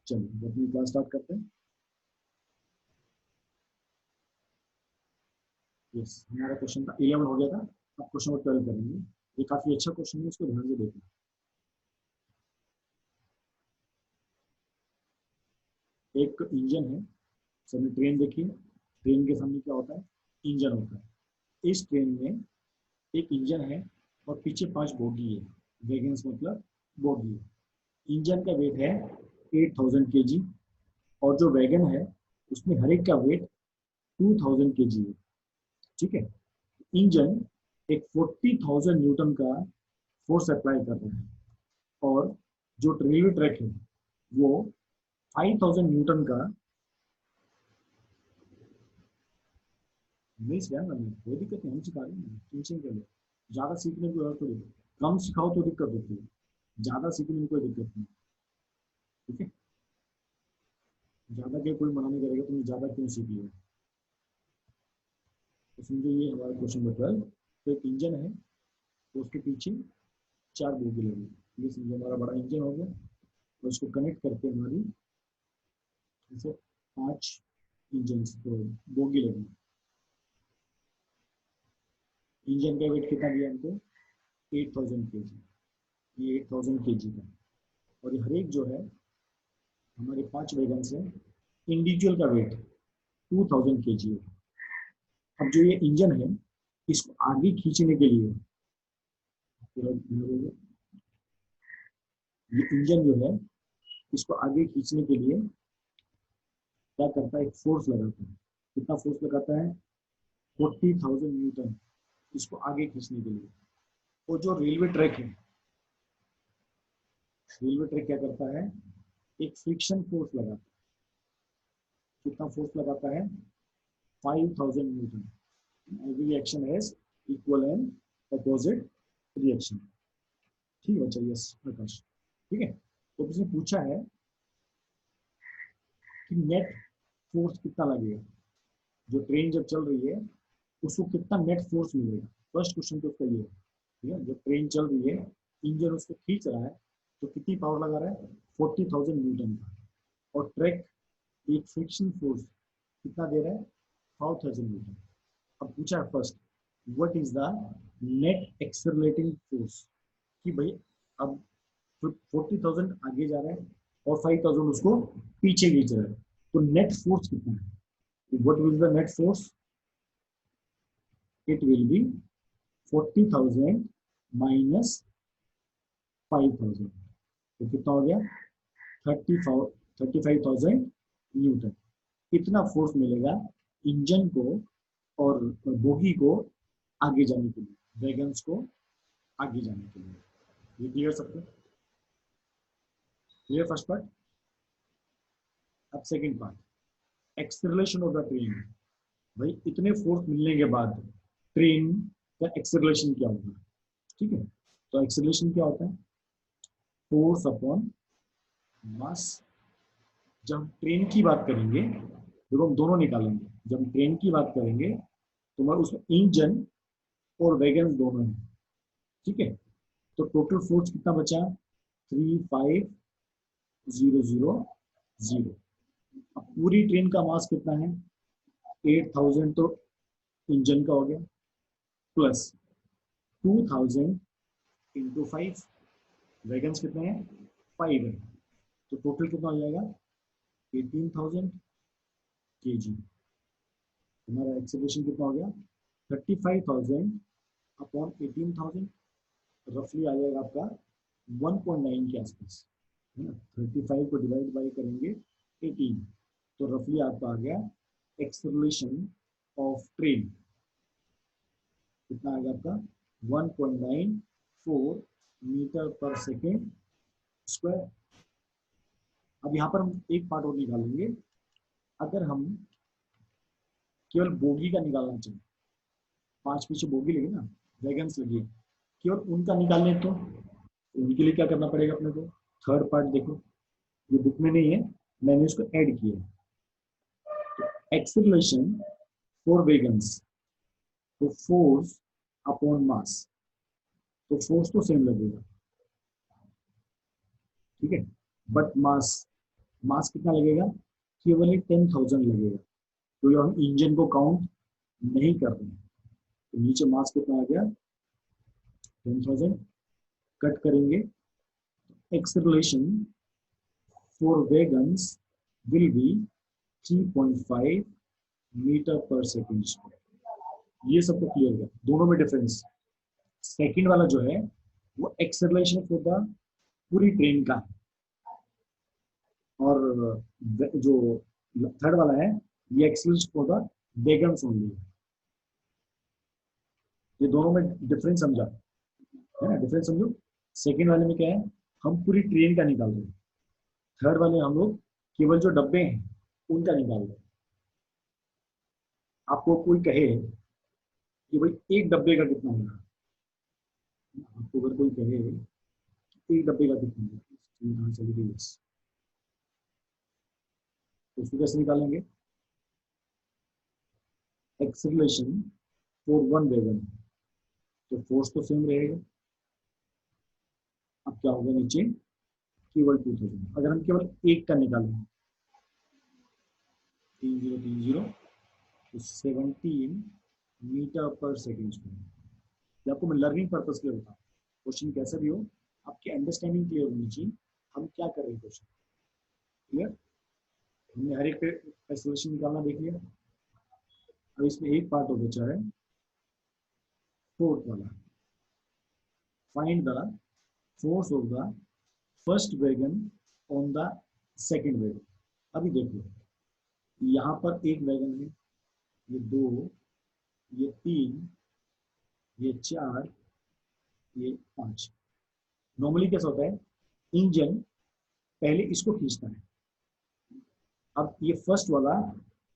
चलिए अपनी class start करते हैं। यस, हमारा क्वेश्चन था 11 हो गया था, अब क्वेश्चन नंबर 12 करेंगे। ये काफी अच्छा क्वेश्चन है, इसको ध्यान से देखना। एक इंजन है, सबने ट्रेन देखी है। ट्रेन के सामने क्या होता है? इंजन होता है। इस ट्रेन में एक इंजन है और पीछे 5 बोगी है। वैगन्स मतलब बोगी है। इंजन का वेट है 8000 kg और जो वैगन है उसमें हर एक का वेट 2000 kg है। ठीक है। इंजन एक 40,000 न्यूटन का फोर्स अप्लाई कर रहा है और जो रेलवे ट्रैक है वो 5000 न्यूटन का। नहीं सिखाया मैंने, कोई दिक्कत नहीं, हम सिखा रहे हैं, टेंशन के लिए। ज्यादा सीखने की जरूरत थोड़ी है। कम सिखाओ तो दिक्कत होती है, ज्यादा सीखने में कोई दिक्कत नहीं। ठीक है, ज्यादा के कोई मना नहीं करेगा, तुमने ज्यादा क्यों सीख लिया। तो समझो ये हमारा क्वेश्चन नंबर 12। तो एक इंजन है तो उसके पीछे 4 बोगी लगी। ये समझो हमारा बड़ा इंजन हो गया और उसको कनेक्ट करके हमारी जैसे 5 इंजन तो बोगी लगी। इंजन का वेट कितना दिया हमको? 8000 kg। ये 8000 kg का, और ये हर एक जो है हमारे 5 वैगन से इंडिविजुअल का वेट 2000 kg है। अब जो ये इंजन है इसको आगे खींचने के लिए, ये इंजन जो है इसको आगे खींचने के लिए क्या करता है? एक फोर्स लगाता है। कितना फोर्स लगाता है? 40,000 न्यूटन इसको आगे खींचने के लिए। और जो रेलवे ट्रैक है, रेलवे ट्रैक क्या करता है? एक फ्रिक्शन फोर्स लगाता है। कितना फोर्स लगाता है? 5000 Newton. every reaction has equal and opposite reaction। ठीक है बच्चा, यस प्रकाश। ठीक है, तो उसने पूछा है कि नेट फोर्स कितना लगेगा जो ट्रेन जब चल रही है, उसको कितना नेट फोर्स मिलेगा। फर्स्ट क्वेश्चन तो उसका ये है। ठीक है, जब ट्रेन चल रही है, इंजन उसको खींच रहा है तो कितनी पावर लगा रहा है? 40,000 न्यूटन का। और ट्रैक एक फ्रिक्शन फोर्स कितना दे रहा है? 5000 न्यूटन। अब पूछा है first, what is the net accelerating force. कि भाई अब 40,000 आगे जा रहा है और 5,000 उसको पीछे खींच रहा है, तो नेट फोर्स कितना है? What will the net force? It will be 40,000 minus 5,000, तो कितना हो गया? 35,000 न्यूटन। इतना फोर्स मिलेगा इंजन को और बोगी को आगे जाने के लिए, वैगन्स को आगे जाने के लिए। ये क्लियर सबको? Clear first part. अब second part, acceleration of the train. भाई इतने फोर्स मिलने के बाद ट्रेन का एक्सेलरेशन क्या होगा? ठीक है, तो एक्सेलरेशन क्या होता है? Force upon mass. जब हम ट्रेन की बात करेंगे, देखो हम दोनों निकालेंगे। जब हम ट्रेन की बात करेंगे तो हमारे उसमें इंजन और वैगन दोनों हैं। ठीक है, तो टोटल फोर्स कितना बचा? 35,000। अब पूरी ट्रेन का मास कितना है? 8,000 तो इंजन का हो गया, प्लस 2,000 इंटू 5, वैगन्स कितने हैं? 5 है, तो टोटल कितना हो जाएगा? 18,000 kg। हमारा एक्सेलरेशन कितना हो गया? 35,000 अपॉन 18,000, रफली आ जाएगा आपका 1.9 के आसपास, है ना। 35 को डिवाइड बाई करेंगे 18, तो रफली आपका आ गया एक्सेलरेशन ऑफ ट्रेन कितना आ गया आपका? 1.94 मीटर पर सेकेंड स्क्वायर। अब यहाँ पर हम एक पार्ट और निकालेंगे। अगर हम केवल बोगी का निकालना चाहिए, 5 पीछे बोगी लगी ना, वैगन्स लगी, केवल उनका निकालने तो उनके लिए क्या करना पड़ेगा अपने को? थर्ड पार्ट देखो, ये बुक में नहीं है, मैंने इसको ऐड किया। एक्सेलरेशन फॉर वैगन्स, तो फोर्स अपॉन मास, तो फोर्स तो सेम लगेगा, ठीक है, बट मास मास कितना लगेगा, केवल 10,000 लगेगा, क्योंकि हम इंजन को काउंट नहीं कर रहे हैं। तो नीचे मास कितना आ गया, 10,000, कट करेंगे, acceleration for wagons will be 3.5 metre पर सेकेंड स्क्वायर। ये सबको क्लियर है, दोनों में डिफरेंस। सेकंड वाला जो है वो एक्सेलरेशन फॉर द पूरी ट्रेन का है, और जो थर्ड वाला है ये acceleration for the wagons only. ये दोनों में डिफरेंस समझा है ना, डिफरेंस समझो। सेकंड वाले में क्या है, हम पूरी ट्रेन का निकाल रहे हैं, थर्ड वाले हम लोग केवल जो डब्बे हैं उनका निकाल रहे हैं। आपको कोई कहे कि भाई एक डब्बे का कितना होगा, आपको अगर कोई कहे एक डब्बे का कितना होगा, तो उसको कैसे निकालेंगे, एक्सेलरेशन फॉर वन वैगन, तो फोर्स तो सेम रहेगा। अब क्या होगा नीचे, केवल 2000, अगर हम केवल एक का निकालेंगे 3030 तो 17 मीटर पर सेकेंड स्क्वायर। ये आपको मैं लर्निंग पर्पज के लिए बताऊँ, क्वेश्चन कैसा भी हो आपकी अंडरस्टैंडिंग क्लियर होनी चाहिए, हम क्या कर रहे हैं क्वेश्चन क्लियर। हमने हर एक एक्सेलरेशन निकालना देख लिया। अब इसमें एक पार्ट हो बचा है फोर्थ वाला, find the force of the first wagon on the second wagon. अभी देखो, यहाँ पर एक वैगन है, ये 2, ये 3, ये 4, ये 5। नॉर्मली कैसा होता है, इंजन पहले इसको खींचता है, अब ये फर्स्ट वाला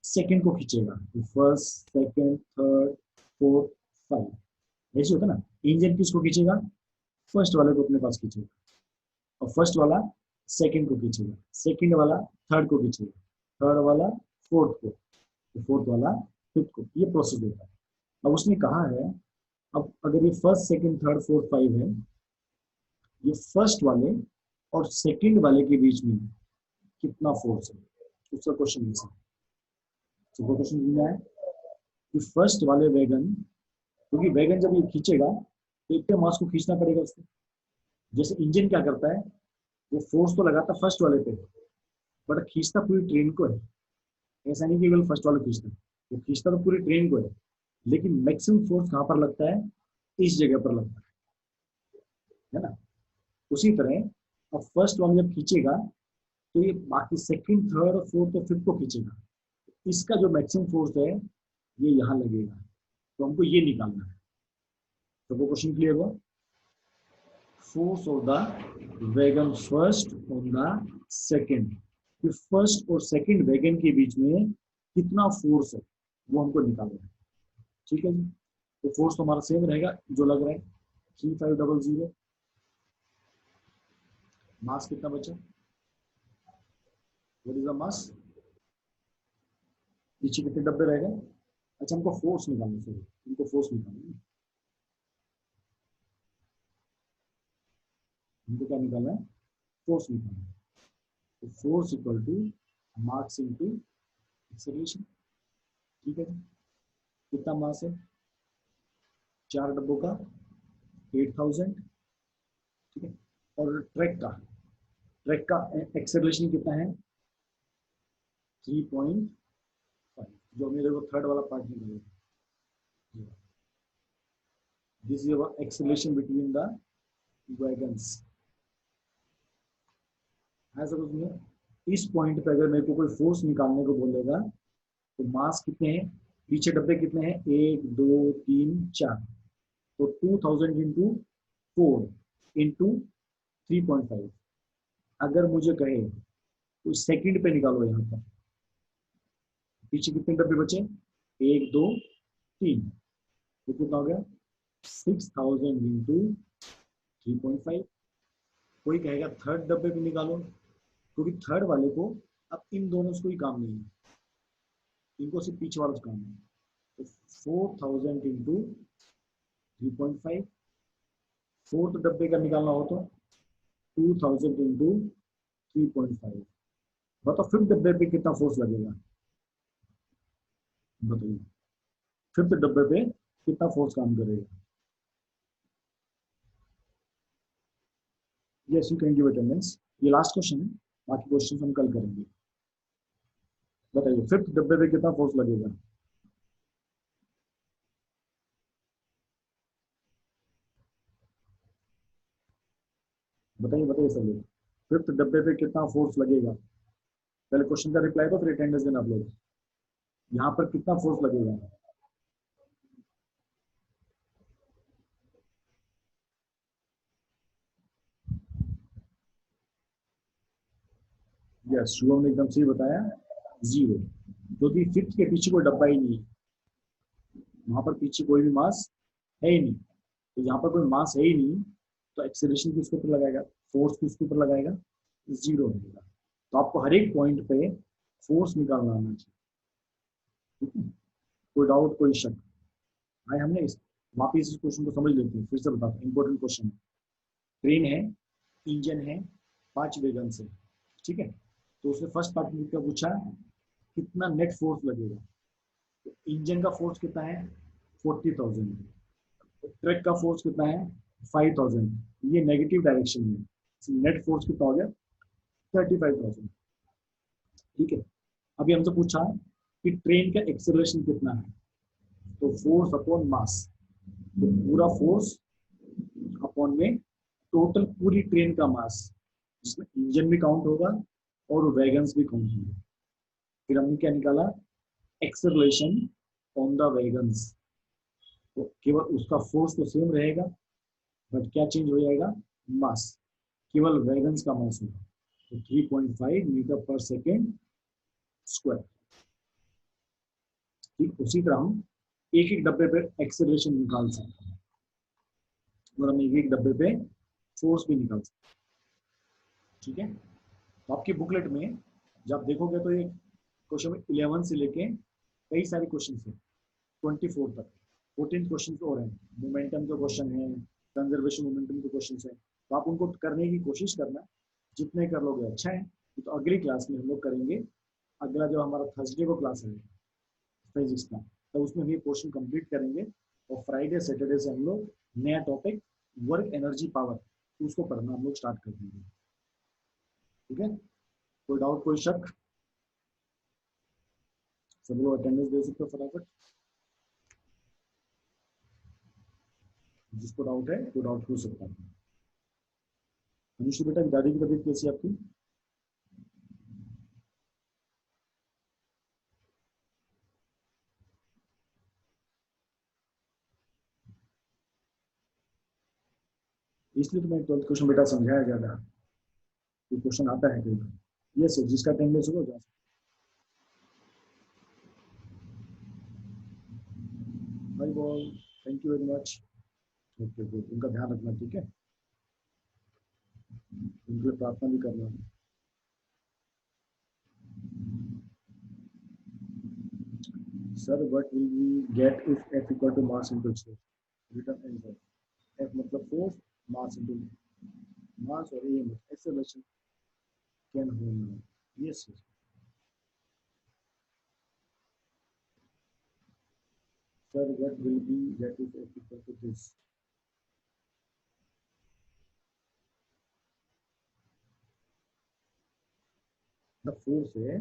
सेकंड को खींचेगा, फर्स्ट सेकंड थर्ड फोर्थ 5, ऐसे होता है ना। इंजन किसको खींचेगा, फर्स्ट वाले को अपने पास खींचेगा, और फर्स्ट वाला सेकंड को खींचेगा, सेकंड वाला थर्ड को खींचेगा, थर्ड वाला फोर्थ को, फोर्थ वाला फिफ्थ को। ये प्रोसेस होता है। अब उसने कहा है, अब अगर ये फर्स्ट सेकंड थर्ड फोर्थ 5 है, ये फर्स्ट वाले और सेकंड वाले के बीच में कितना फोर्स है, उसका क्वेश्चन है। तो क्वेश्चन में है कि फर्स्ट वाले वैगन, क्योंकि वैगन जब ये खींचेगा तो इतने मास को खींचना पड़ेगा उसको। जैसे इंजन क्या करता है, वो फोर्स तो लगाता फर्स्ट वाले पे, बट खींचता पूरी ट्रेन को है। ऐसा नहीं कि केवल फर्स्ट वाले खींचता, वो खींचता तो पूरी ट्रेन को है, लेकिन मैक्सिमम फोर्स कहाँ पर लगता है, इस जगह पर लगता है ना। उसी तरह अब फर्स्ट वाले जब खींचेगा तो ये बाकी सेकंड थर्ड फोर्थ और फिफ्थ को खींचेगा, इसका जो मैक्सिमम फोर्स है ये यहाँ लगेगा, तो हमको ये निकालना है। तो वो क्वेश्चन क्लियर हुआ, force of the wagon first on the second, first और सेकंड वैगन के बीच में कितना फोर्स है वो हमको निकालना है। ठीक है जी, तो फोर्स तो हमारा सेम रहेगा जो लग रहा है 3500। मास कितना बचा, व्हाट इज द मास, पीछे कितने डब्बे रह गए। अच्छा हमको फोर्स निकालना, सॉरी हमको फोर्स निकालना, हमको क्या निकालना है, फोर्स निकालना है। तो force equal to mass into acceleration. ठीक है, कितना मास है, 4 डब्बों का 8000। ठीक है, और ट्रैक का एक्सेलरेशन कितना है 3.5, जो मेरे को थर्ड वाला पार्ट निकालेगा। This is acceleration between the wagons. इस पॉइंट पे अगर मेरे को कोई फोर्स निकालने को बोलेगा तो मास कितने हैं, पीछे डब्बे कितने हैं 1 2 3 4, तो 2000 इंटू 4 इंटू 3.5। अगर मुझे कहे तो सेकंड पे निकालो, यहाँ पर पीछे कितने डब्बे बचे 1 2 3, तो कितना हो गया 6000 इंटू 3.5। कोई कहेगा थर्ड डब्बे पे निकालो, क्योंकि थर्ड वाले को अब इन दोनों से कोई काम नहीं है, इनको सिर्फ पीछे वाला काम है। तो 4000 इंटू 3.5, फोर्थ डब्बे का निकालना हो तो 2000 इंटू 3.5, बताओ फिफ्थ डब्बे पे कितना फोर्स लगेगा, बताइए फिफ्थ डब्बे पे कितना फोर्स काम करेगा। Yes you can give attendance, ये लास्ट क्वेश्चन है, बाकी क्वेश्चन हम कल करेंगे। बताइए फिफ्थ डब्बे पे कितना फोर्स लगेगा। बताइए बताइए सब लोग, फिफ्थ डब्बे पे कितना फोर्स लगेगा। पहले क्वेश्चन का रिप्लाई दो, फिर अटेंडेंस देना आप लोग। यहाँ पर कितना फोर्स लगेगा। यस शुभम ने एकदम सही बताया, जीरो, क्योंकि फिफ्थ के पीछे कोई डब्बा ही नहीं है, वहां पर पीछे कोई भी मास है ही नहीं, तो यहाँ पर कोई मास है ही नहीं, तो एक्सेलरेशन किसके ऊपर लगाएगा, फोर्स किसके ऊपर लगाएगा, जीरो रहेगा। तो आपको हर एक पॉइंट पे फोर्स निकालना आना चाहिए, ठीक है। कोई डाउट कोई शक, आए हमने इस वापिस इस क्वेश्चन को समझ लेते हैं, फिर से बताते हैं, इंपॉर्टेंट क्वेश्चन है। ट्रेन है, इंजन है, 5 वैगन है, ठीक है। तो उसने फर्स्ट पार्ट में क्या पूछा, कितना नेट फोर्स लगेगा। तो इंजन का फोर्स कितना है, 40,000, ट्रक का फोर्स कितना है, 5,000, ये नेगेटिव डायरेक्शन में, नेट फोर्स कितना हो गया, 35,000, ठीक है। अभी हमसे पूछा कि ट्रेन का एक्सेलरेशन कितना है, तो फोर्स अपॉन मास, तो पूरा फोर्स अपॉन में टोटल पूरी ट्रेन का मास, जिसमें इंजन भी काउंट होगा और वैगन्स भी काउंट होंगे। फिर हमने क्या निकाला, एक्सेलरेशन ऑन द वैगन्स, तो केवल उसका फोर्स तो सेम रहेगा, बट क्या चेंज हो जाएगा, मास, केवल वैगन्स का मास होगा, तो 3.5 मीटर पर सेकेंड स्क्वायर। ठीक उसी तरह हम एक एक डब्बे पे एक्सेलरेशन निकाल सकते हैं और हम एक एक डब्बे पे फोर्स भी निकाल सकते हैं, ठीक है। तो आपकी बुकलेट में जब आप देखोगे तो ये क्वेश्चन 11 से लेके कई सारे क्वेश्चन है 24 तक, 14 क्वेश्चन और हैं, मोमेंटम के क्वेश्चन है, कंजर्वेशन मोमेंटम के क्वेश्चन है, तो आप उनको करने की कोशिश करना, जितने कर लोगे अच्छा है। तो अगली क्लास में हम लोग करेंगे, अगला जो हमारा थर्सडे को क्लास है फिजिक्स का, तो उसमें हम ये पोर्शन कंप्लीट करेंगे, और फ्राइडे सैटरडे से हम लोग नया टॉपिक वर्क एनर्जी पावर उसको पढ़ना हम लोग स्टार्ट कर देंगे, ठीक है। कोई डाउट कोई शक, सब लोग अटेंडेंस दे सकते हो फटाफट, जिसको डाउट है वो डाउट पूछ सकता है। अनुश्री बेटा दादी की तबीयत कैसी है आपकी। इसलिए तो मैं 12th क्वेश्चन बेटा समझाया ज्यादा, ये क्वेश्चन आता है कहीं। यस सर, जिसका अटेंडेंस होगा जा, भाई ball, thank you very much. Okay good, उनका ध्यान रखना, ठीक है, उनके लिए प्रार्थना भी करना। Sir what will we get if F equal to mass into space, return answer, F मतलब फोर्स, मास इनटू मास, और ए मतलब एक्सेलरेशन कैन होना। Yes sir, sir what will be get if F equal to this, the force है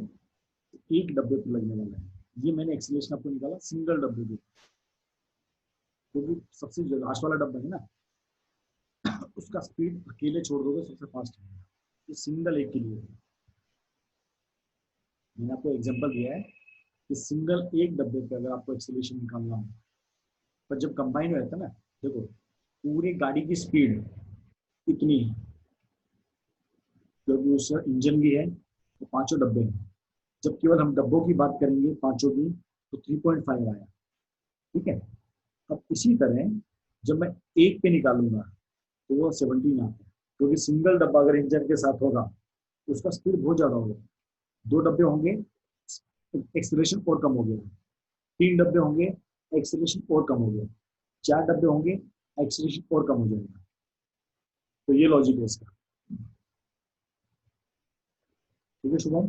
एक डब्बे पर लगने वाला है, ये मैंने एक्सेलरेशन आपको निकाला सिंगल डब्बे पे, क्योंकि सबसे जो लास्ट वाला डब्बा है ना, उसका स्पीड अकेले छोड़ दोगे सबसे फास्ट है, ये सिंगल एक के लिए है। मैंने आपको एग्जांपल दिया है कि सिंगल एक डब्बे पे अगर आपको एक्सेलरेशन निकालना हो, पर जब कंबाइन रहता है ना, देखो पूरी गाड़ी की स्पीड इतनी है, क्योंकि उसका इंजन भी है, तो पांचों डब्बे हैं, जब केवल हम डब्बों की बात करेंगे पांचों की, तो 3.5 आया, ठीक है। अब इसी तरह जब मैं एक पे निकालूंगा तो वो 17 आता है, क्योंकि सिंगल डब्बा अगर इंजन के साथ होगा तो उसका स्पीड बहुत ज्यादा होगा, दो डब्बे होंगे एक्सेलरेशन और कम हो गया, तीन डब्बे होंगे एक्सेलरेशन और कम हो गया, चार डब्बे होंगे एक्सेलरेशन और कम हो जाएगा, तो ये लॉजिक है इसका, ठीक है शुभम।